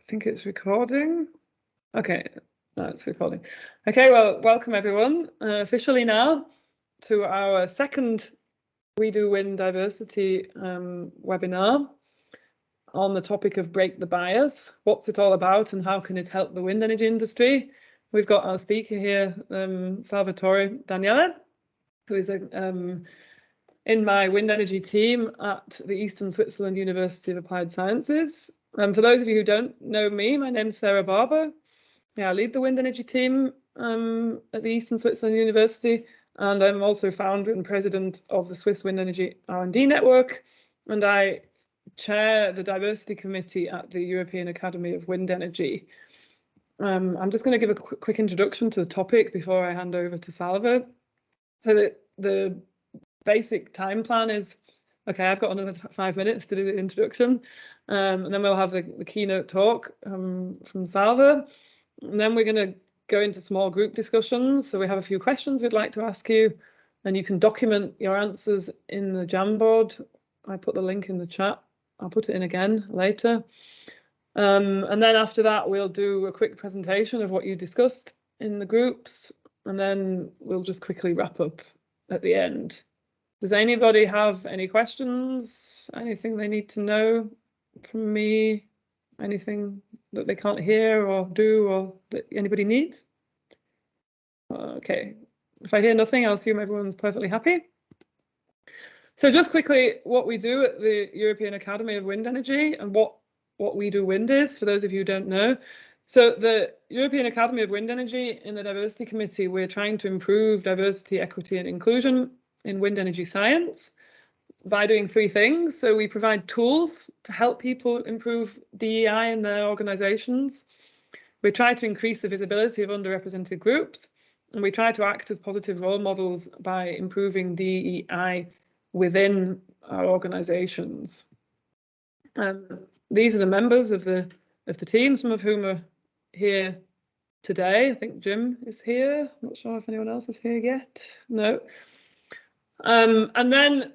think it's recording. Okay, no, it's recording. Okay, well, welcome everyone, officially now to our second We Do Wind Diversity webinar on the topic of Break the Bias. What's it all about and how can it help the wind energy industry? We've got our speaker here, Salvatore Daniele, who is in my wind energy team at the Eastern Switzerland University of Applied Sciences. For those of you who don't know me, my name's Sarah Barber. Yeah, I lead the wind energy team at the Eastern Switzerland University, and I'm also founder and president of the Swiss Wind Energy R&D Network, and I chair the diversity committee at the European Academy of Wind Energy. I'm just going to give a quick introduction to the topic before I hand over to Salva. So the basic time plan is, okay, I've got another 5 minutes to do the introduction, and then we'll have the keynote talk from Salva, and then we're going to go into small group discussions. So we have a few questions we'd like to ask you, and you can document your answers in the Jamboard. I put the link in the chat. I'll put it in again later. And then after that, we'll do a quick presentation of what you discussed in the groups, and then we'll just quickly wrap up at the end. Does anybody have any questions? Anything they need to know from me? Anything that they can't hear or do or that anybody needs? Okay, if I hear nothing, I'll assume everyone's perfectly happy. So just quickly, what we do at the European Academy of Wind Energy and what We Do Wind is, for those of you who don't know. So the European Academy of Wind Energy, in the Diversity Committee, we're trying to improve diversity, equity and inclusion in wind energy science by doing three things. So we provide tools to help people improve DEI in their organizations. We try to increase the visibility of underrepresented groups, and we try to act as positive role models by improving DEI within our organizations. These are the members of the team, some of whom are here today. I think Jim is here. I'm not sure if anyone else is here yet. No. And then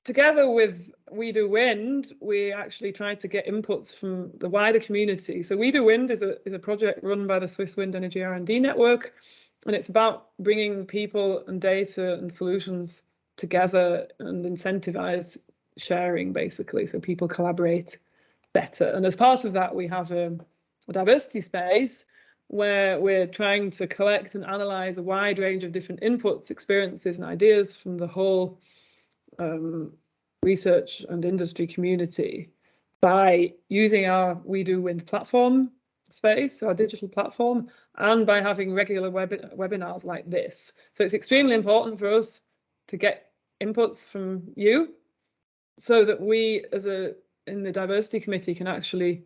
together with We Do Wind, we actually try to get inputs from the wider community. So We Do Wind is a project run by the Swiss Wind Energy R&D Network, and it's about bringing people and data and solutions together and incentivize sharing, basically, so people collaborate better. And as part of that, we have a diversity space where we're trying to collect and analyze a wide range of different inputs, experiences and ideas from the whole research and industry community by using our We Do Wind platform space, our digital platform, and by having regular webinars like this. So it's extremely important for us to get inputs from you so that we in the diversity committee can actually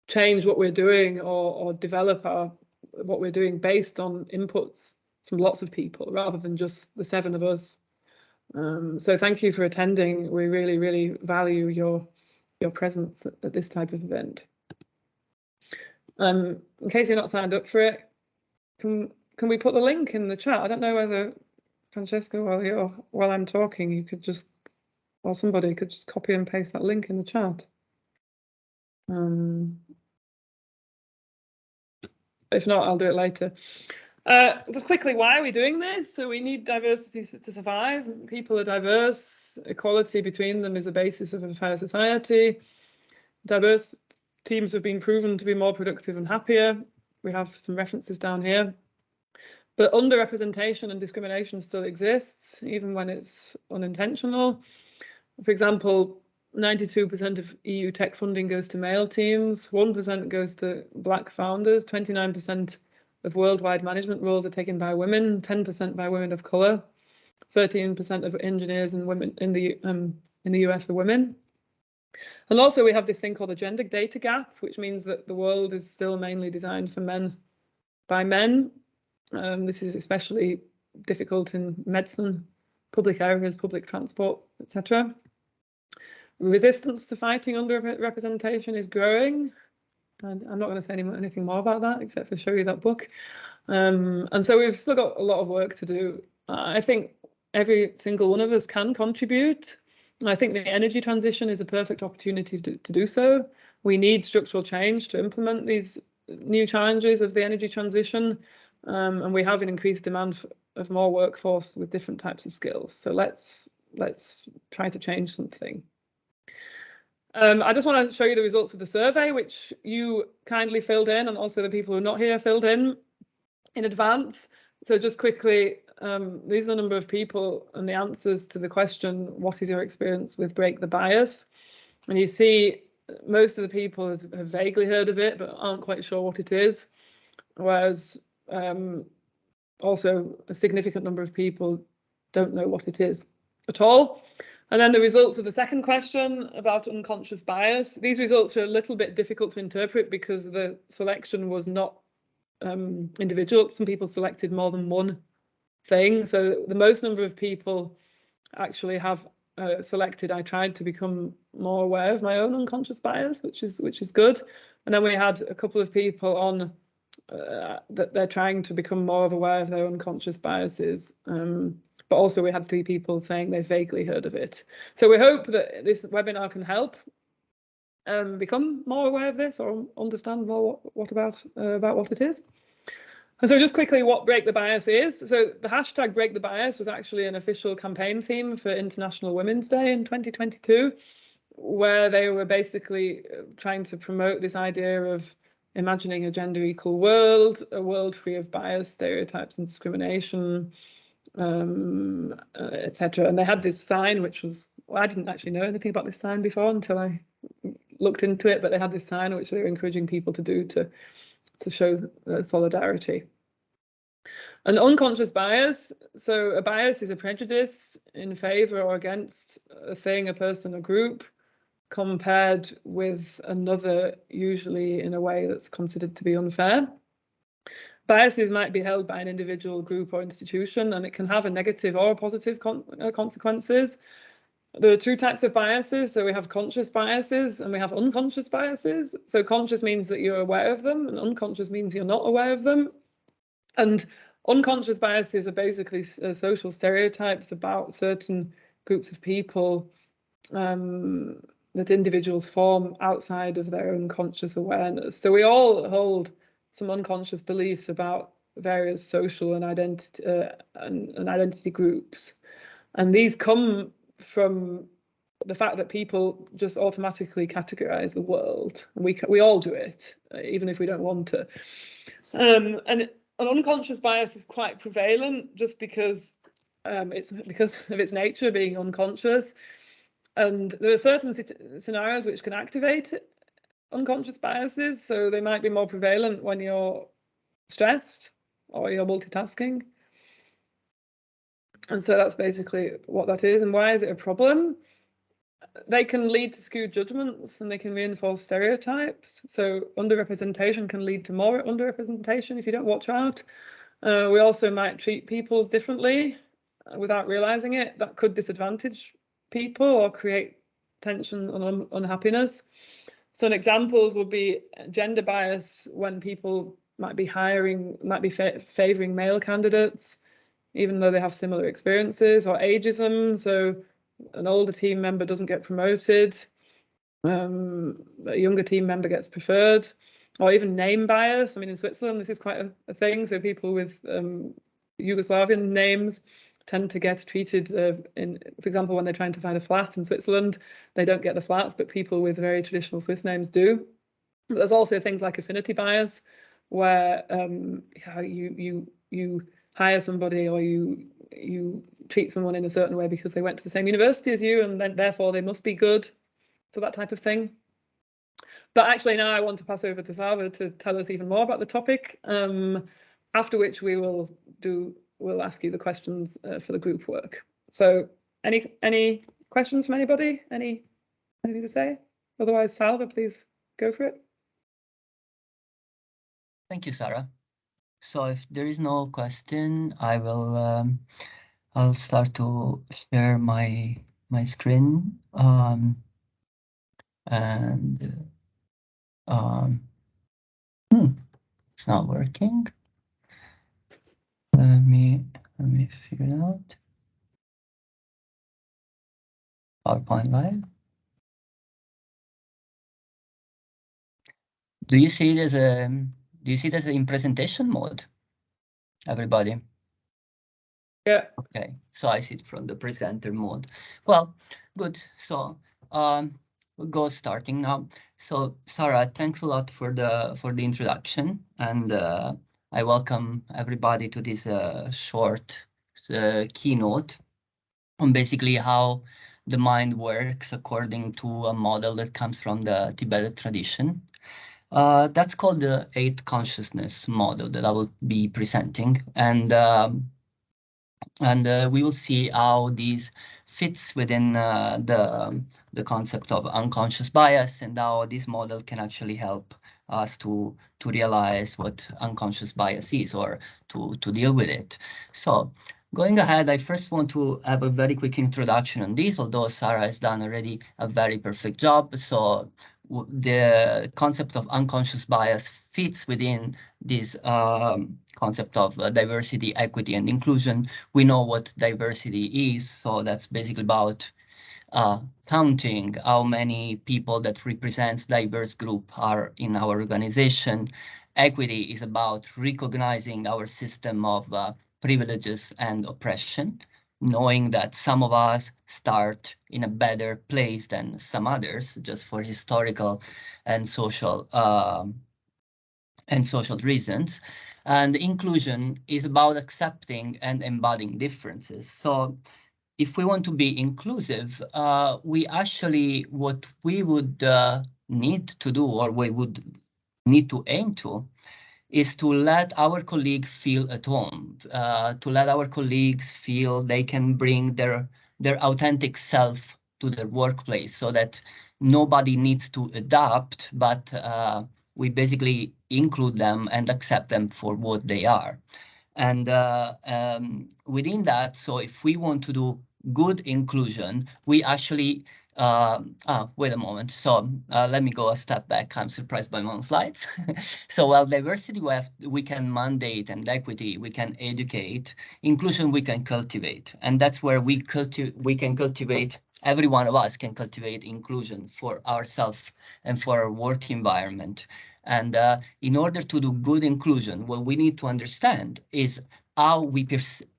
change what we're doing or develop what we're doing based on inputs from lots of people rather than just the 7 of us. So thank you for attending. We really, really value your presence at this type of event. In case you're not signed up for it, can we put the link in the chat? I don't know whether Francesca, while I'm talking, you could just, or somebody could just copy and paste that link in the chat. If not, I'll do it later. Just quickly, why are we doing this? So we need diversity to survive. People are diverse. Equality between them is the basis of a fair society. Diverse teams have been proven to be more productive and happier. We have some references down here. But underrepresentation and discrimination still exists, even when it's unintentional. For example, 92% of EU tech funding goes to male teams, 1% goes to Black founders, 29% of worldwide management roles are taken by women, 10% by women of colour, 13% of engineers and women in the US are women. And also we have this thing called the gender data gap, which means that the world is still mainly designed for men by men. This is especially difficult in medicine, public areas, public transport, etc. Resistance to fighting underrepresentation is growing. And I'm not going to say anything more about that, except for show you that book. And so we've still got a lot of work to do. I think every single one of us can contribute. I think the energy transition is a perfect opportunity to do so. We need structural change to implement these new challenges of the energy transition, and we have an increased demand of more workforce with different types of skills. So let's try to change something. I just want to show you the results of the survey, which you kindly filled in, and also the people who are not here filled in advance. So just quickly, these are the number of people and the answers to the question, what is your experience with Break the Bias? And you see most of the people have vaguely heard of it, but aren't quite sure what it is. Whereas also a significant number of people don't know what it is at all. And then the results of the second question about unconscious bias. These results are a little bit difficult to interpret because the selection was not individual. Some people selected more than one thing. So the most number of people actually have selected, I tried to become more aware of my own unconscious bias, which is good. And then we had a couple of people on that they're trying to become more aware of their unconscious biases. But also we had 3 people saying they vaguely heard of it. So we hope that this webinar can help become more aware of this or understand more about what it is. And so just quickly, what Break the Bias is. So the hashtag Break the Bias was actually an official campaign theme for International Women's Day in 2022, where they were basically trying to promote this idea of imagining a gender equal world, a world free of bias, stereotypes and discrimination, etc. And they had this sign, which was, well, I didn't actually know anything about this sign before until I looked into it, but they had this sign which they were encouraging people to do to show solidarity. An unconscious bias, so a bias is a prejudice in favor or against a thing, a person, a group, compared with another, usually in a way that's considered to be unfair. Biases might be held by an individual, group or institution, and it can have a negative or positive consequences. There are 2 types of biases. So we have conscious biases and we have unconscious biases. So conscious means that you're aware of them, and unconscious means you're not aware of them. And unconscious biases are basically social stereotypes about certain groups of people that individuals form outside of their own conscious awareness. So we all hold some unconscious beliefs about various social and identity groups. And these come from the fact that people just automatically categorize the world. We all do it, even if we don't want to. And an unconscious bias is quite prevalent just because it's because of its nature being unconscious. And there are certain scenarios which can activate unconscious biases. So they might be more prevalent when you're stressed or you're multitasking. And so that's basically what that is. And why is it a problem? They can lead to skewed judgments and they can reinforce stereotypes. So underrepresentation can lead to more underrepresentation if you don't watch out. We also might treat people differently without realizing it. That could disadvantage people or create tension and unhappiness. Some examples would be gender bias when people might be favoring male candidates, even though they have similar experiences, or ageism. So an older team member doesn't get promoted, a younger team member gets preferred, or even name bias. I mean, in Switzerland, this is quite a thing. So people with Yugoslavian names tend to get treated for example, when they're trying to find a flat in Switzerland, they don't get the flats, but people with very traditional Swiss names do. But there's also things like affinity bias, where you hire somebody or you treat someone in a certain way because they went to the same university as you, and then therefore they must be good. So that type of thing. But actually now I want to pass over to Sava to tell us even more about the topic, after which we'll ask you the questions for the group work. So any questions from anybody? Anything to say? Otherwise, Salva, please go for it. Thank you, Sarah. So if there is no question, I'll start to share my screen, it's not working. Let me figure it out. PowerPoint Live. Do you see it as in presentation mode, everybody? Yeah. Okay, so I see it from the presenter mode. Well, good. So we'll go starting now. So Sarah, thanks a lot for the introduction, and I welcome everybody to this short keynote on basically how the mind works according to a model that comes from the Tibetan tradition. That's called the eight consciousness model that I will be presenting, and we will see how these fits within the concept of unconscious bias, and how this model can actually help us to realize what unconscious bias is, or to deal with it. So going ahead, I first want to have a very quick introduction on this, although Sarah has done already a very perfect job. So the concept of unconscious bias fits within this concept of diversity, equity, and inclusion. We know what diversity is, so that's basically about counting how many people that represents diverse group are in our organization. Equity is about recognizing our system of privileges and oppression, knowing that some of us start in a better place than some others, just for historical and social reasons. And inclusion is about accepting and embodying differences. So if we want to be inclusive, what we would need to do, or we would need to aim to, is to let our colleague feel at home, to let our colleagues feel they can bring their authentic self to their workplace, so that nobody needs to adapt, but we basically include them and accept them for what they are. And within that, so if we want to do good inclusion, we actually, wait a moment. So let me go a step back. I'm surprised by my own slides. So while diversity we can mandate, and equity we can educate, inclusion we can cultivate. And that's where we can cultivate, every one of us can cultivate inclusion for ourselves and for our work environment. And in order to do good inclusion, what we need to understand is how we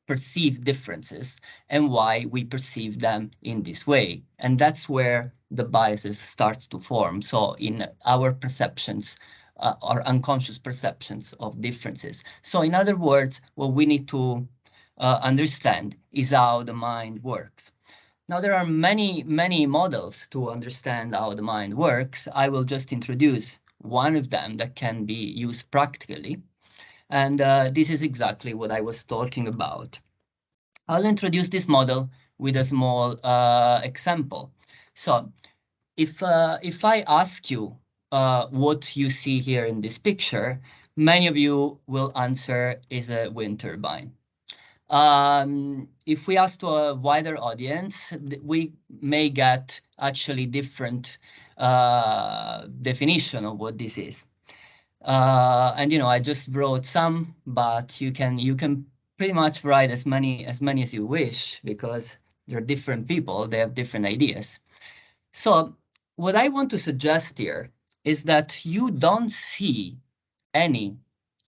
perceive differences and why we perceive them in this way. And that's where the biases start to form. So in our perceptions, our unconscious perceptions of differences. So in other words, what we need to understand is how the mind works. Now, there are many, many models to understand how the mind works. I will just introduce one of them that can be used practically. And this is exactly what I was talking about. I'll introduce this model with a small example. So if I ask you what you see here in this picture, many of you will answer is a wind turbine. If we ask to a wider audience, we may get actually different definition of what this is. And I just wrote some, but you can pretty much write as many as you wish, because they're different people, they have different ideas. So what I want to suggest here is that you don't see any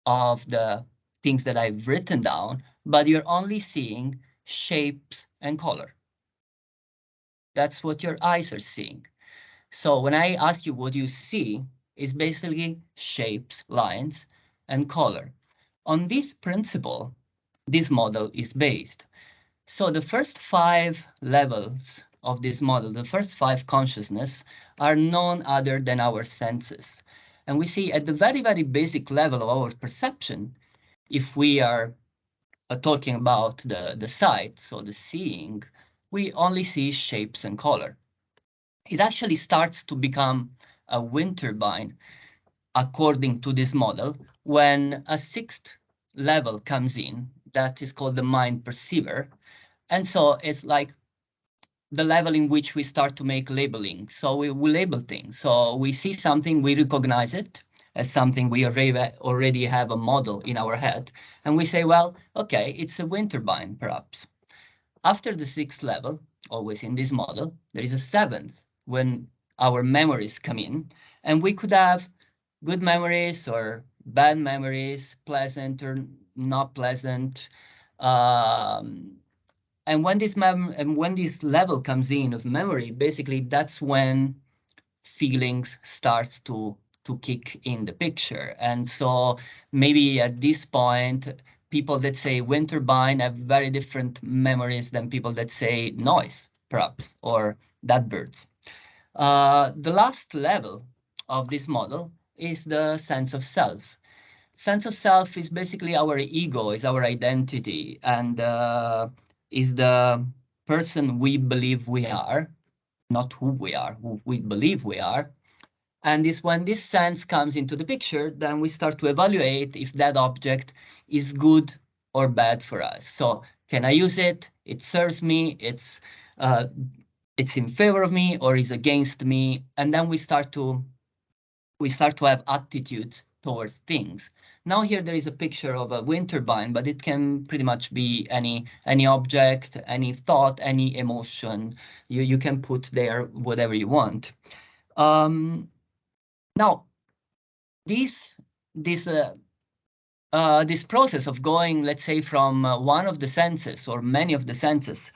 of the things that I've written down, but you're only seeing shapes and color. That's what your eyes are seeing. So when I ask you what you see, is basically shapes, lines, and color. On this principle, this model is based. So the first 5 levels of this model, the first 5 consciousness, are none other than our senses. And we see at the very, very basic level of our perception, if we are talking about the sight, so the seeing, we only see shapes and color. It actually starts to become a wind turbine, according to this model, when a 6th level comes in, that is called the mind perceiver. And so it's like the level in which we start to make labeling. So we label things. So we see something, we recognize it as something, we already have a model in our head. And we say, well, okay, it's a wind turbine, perhaps. After the 6th level, always in this model. There is a seventh when our memories come in, and we could have good memories or bad memories, pleasant or not pleasant. And when this level comes in of memory, basically that's when feelings starts to kick in the picture. And so maybe at this point, people that say wind turbine have very different memories than people that say noise, perhaps, or that birds. The last level of this model is the sense of self. Sense of self is basically our ego, is our identity, and is the person we believe we are, not who we are, who we believe we are. And this when this sense comes into the picture, then we start to evaluate if that object is good or bad for us. So can I use it? It serves me. It's in favor of me or is against me. And then we start to have attitudes towards things. Now here there is a picture of a wind turbine, but it can pretty much be any object, any thought, any emotion. You can put there whatever you want. Now, this this process of going, let's say, from one of the senses or many of the senses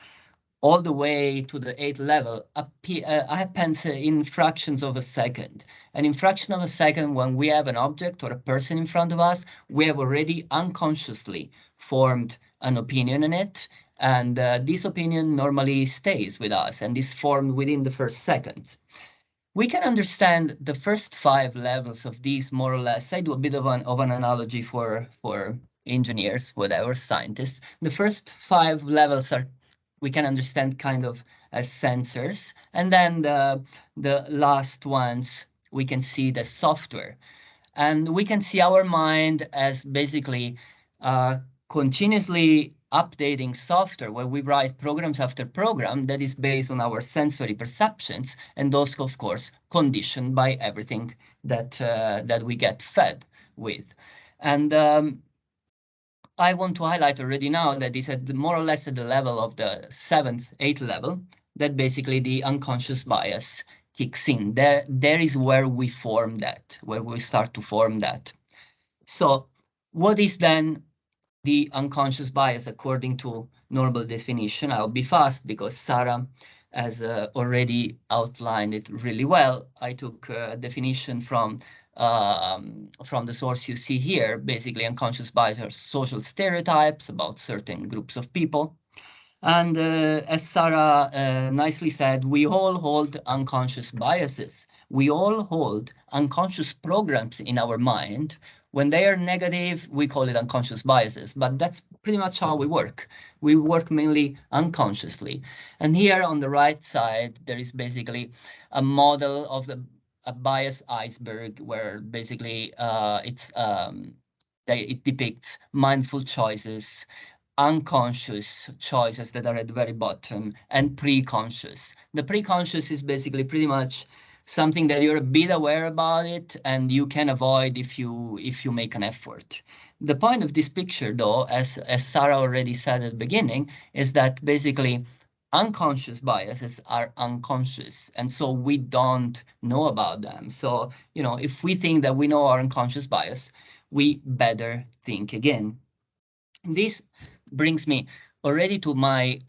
all the way to the eighth level happens in fractions of a second. And in fraction of a second, when we have an object or a person in front of us, we have already unconsciously formed an opinion on it. And this opinion normally stays with us and is formed within the first seconds. We can understand the first 5 levels of these more or less. I do a bit of an analogy for engineers, whatever, scientists. The first 5 levels we can understand kind of as sensors, and then the last ones we can see the software. And we can see our mind as basically continuously updating software where we write programs after program that is based on our sensory perceptions, and those, of course, conditioned by everything that we get fed with. And I want to highlight already now that is more or less at the level of the 7th, 8th level, that basically the unconscious bias kicks in. There is where we form that, where we start to form that. So what is then the unconscious bias according to normal definition? I'll be fast because Sarah has already outlined it really well. I took a definition from the source you see here. Basically, unconscious bias are social stereotypes about certain groups of people. And as Sarah nicely said, we all hold unconscious biases. We all hold unconscious programs in our mind. When they are negative, we call it unconscious biases, but that's pretty much how we work. We work mainly unconsciously. And here on the right side, there is basically a model of a bias iceberg where basically it depicts mindful choices, unconscious choices that are at the very bottom, and pre-conscious. The pre-conscious is basically pretty much something that you're a bit aware about it and you can avoid if you make an effort. The point of this picture, though, as Sarah already said at the beginning, is that basically unconscious biases are unconscious, and so we don't know about them. So, if we think that we know our unconscious bias, we better think again. This brings me already to my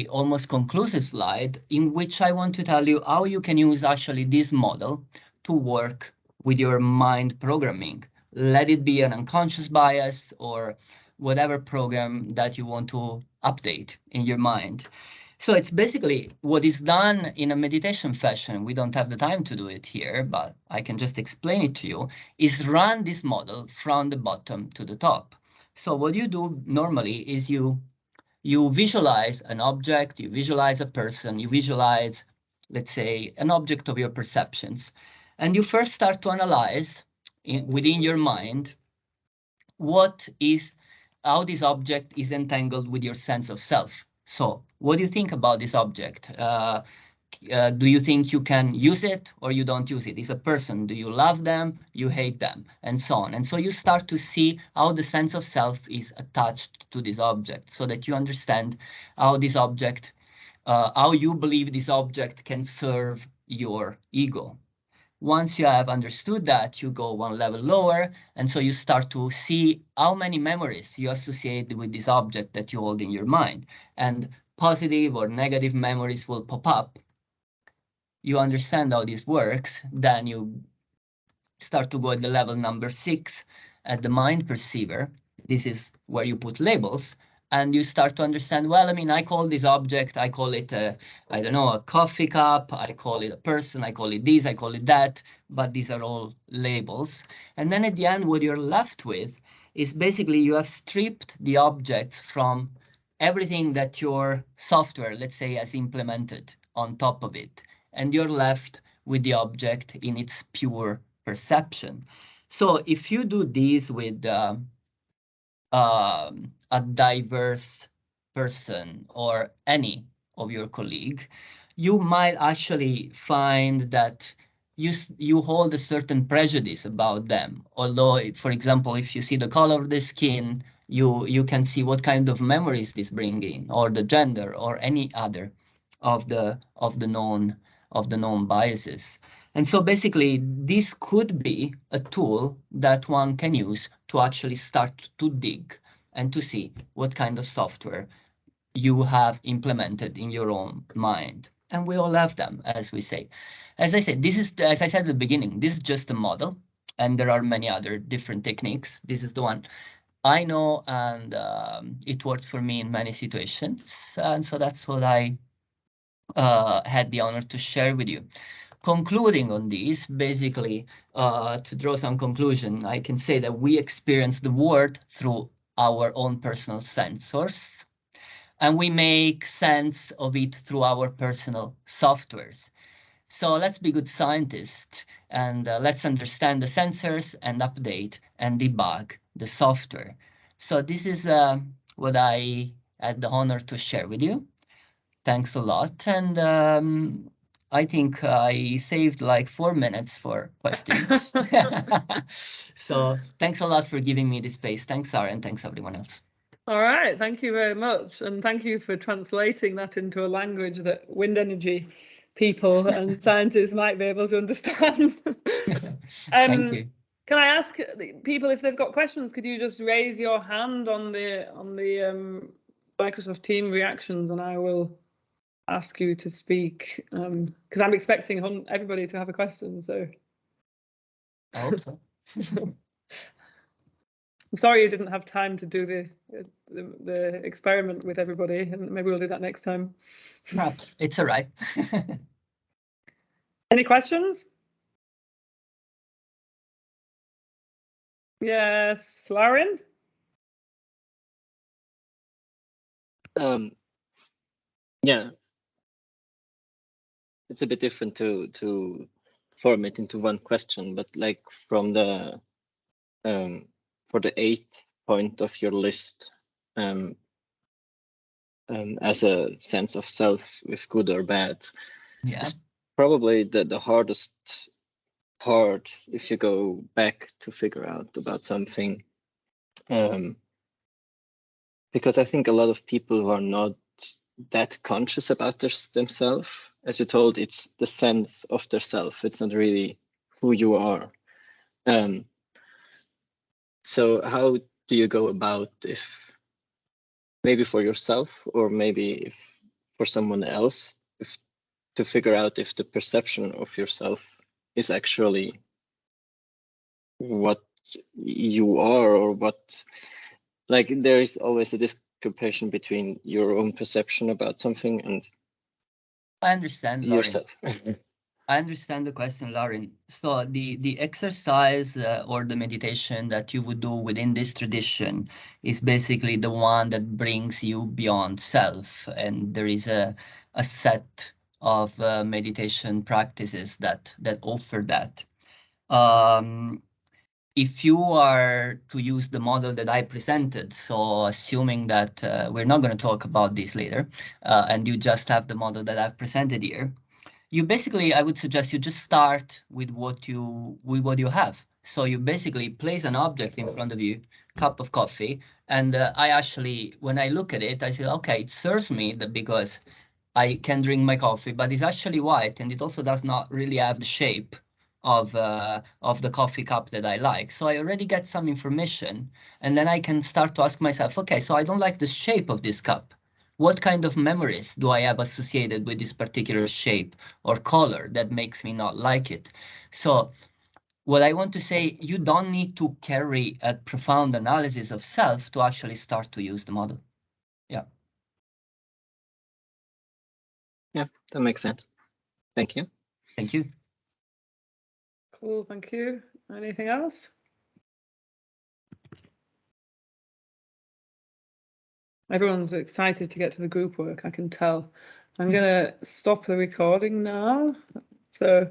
almost conclusive slide, in which I want to tell you how you can use actually this model to work with your mind programming. Let it be an unconscious bias or whatever program that you want to update in your mind. So it's basically what is done in a meditation fashion. We don't have the time to do it here, but I can just explain it to you, is run this model from the bottom to the top. So what you do normally is you visualize an object, you visualize a person, you visualize, let's say, an object of your perceptions. And you first start to analyze within your mind how this object is entangled with your sense of self. So what do you think about this object? Do you think you can use it or you don't use it? Is a person, do you love them, you hate them, and so on. And so you start to see how the sense of self is attached to this object, so that you understand how this object, how you believe this object can serve your ego. Once you have understood that, you go one level lower, and so you start to see how many memories you associate with this object that you hold in your mind. And positive or negative memories will pop up. You understand how this works, then you start to go at the level number 6 at the mind perceiver. This is where you put labels, and you start to understand, well, I mean, I call this object, I call it, I don't know, a coffee cup, I call it a person, I call it this, I call it that, but these are all labels. And then at the end, what you're left with is basically you have stripped the objects from everything that your software, let's say, has implemented on top of it. And you're left with the object in its pure perception. So if you do this with a diverse person or any of your colleague, you might actually find that you hold a certain prejudice about them. Although, for example, if you see the color of the skin, you can see what kind of memories this bring in, or the gender, or any other of the known biases. And so basically, this could be a tool that one can use to actually start to dig and to see what kind of software you have implemented in your own mind. And we all have them, as we say. As I said, as I said at the beginning, this is just a model, and there are many other different techniques. This is the one I know, and it worked for me in many situations. And so that's what I had the honor to share with you. Concluding on this, basically, to draw some conclusion, I can say that we experience the world through our own personal sensors, and we make sense of it through our personal softwares. So let's be good scientists, and let's understand the sensors and update and debug the software. So this is what I had the honor to share with you. Thanks a lot. And I think I saved like 4 minutes for questions. So thanks a lot for giving me the space. Thanks, Sarah, and thanks everyone else. All right, thank you very much. And thank you for translating that into a language that wind energy people and scientists might be able to understand. Thank you. Can I ask people if they've got questions, could you just raise your hand on the Microsoft Team reactions, and I will ask you to speak, because I'm expecting everybody to have a question. So I hope so. I'm sorry you didn't have time to do the experiment with everybody, and maybe we'll do that next time. Perhaps it's all right. Any questions? Yes, Lauren? Yeah, it's a bit different to form it into one question, but like from the for the 8th point of your list, as a sense of self, with good or bad, Yeah, is probably the hardest part if you go back to figure out about something, because I think a lot of people who are not that conscious about themselves, as you told, it's the sense of their self. It's not really who you are. So how do you go about, if maybe for yourself or maybe if for someone else, if to figure out if the perception of yourself is actually what you are, or what, like there is always a discrepancy between your own perception about something and I understand, Lauren. yourself. I understand the question, Lauren. So the exercise or the meditation that you would do within this tradition is basically the one that brings you beyond self. And there is a set of meditation practices that offer that. If you are to use the model that I presented, so assuming that we're not going to talk about this later, and you just have the model that I've presented here, you basically, I would suggest you just start with what you have. So you basically place an object in front of you, cup of coffee, and I actually, when I look at it, I say, okay, it serves me that because I can drink my coffee, but it's actually white, and it also does not really have the shape of the coffee cup that I like. So I already get some information, and then I can start to ask myself, okay, so I don't like the shape of this cup. What kind of memories do I have associated with this particular shape or color that makes me not like it? So what I want to say, you don't need to carry a profound analysis of self to actually start to use the model. Yeah. Yeah, that makes sense. Thank you. Thank you. Cool, thank you. Anything else? Everyone's excited to get to the group work, I can tell. I'm going to stop the recording now. So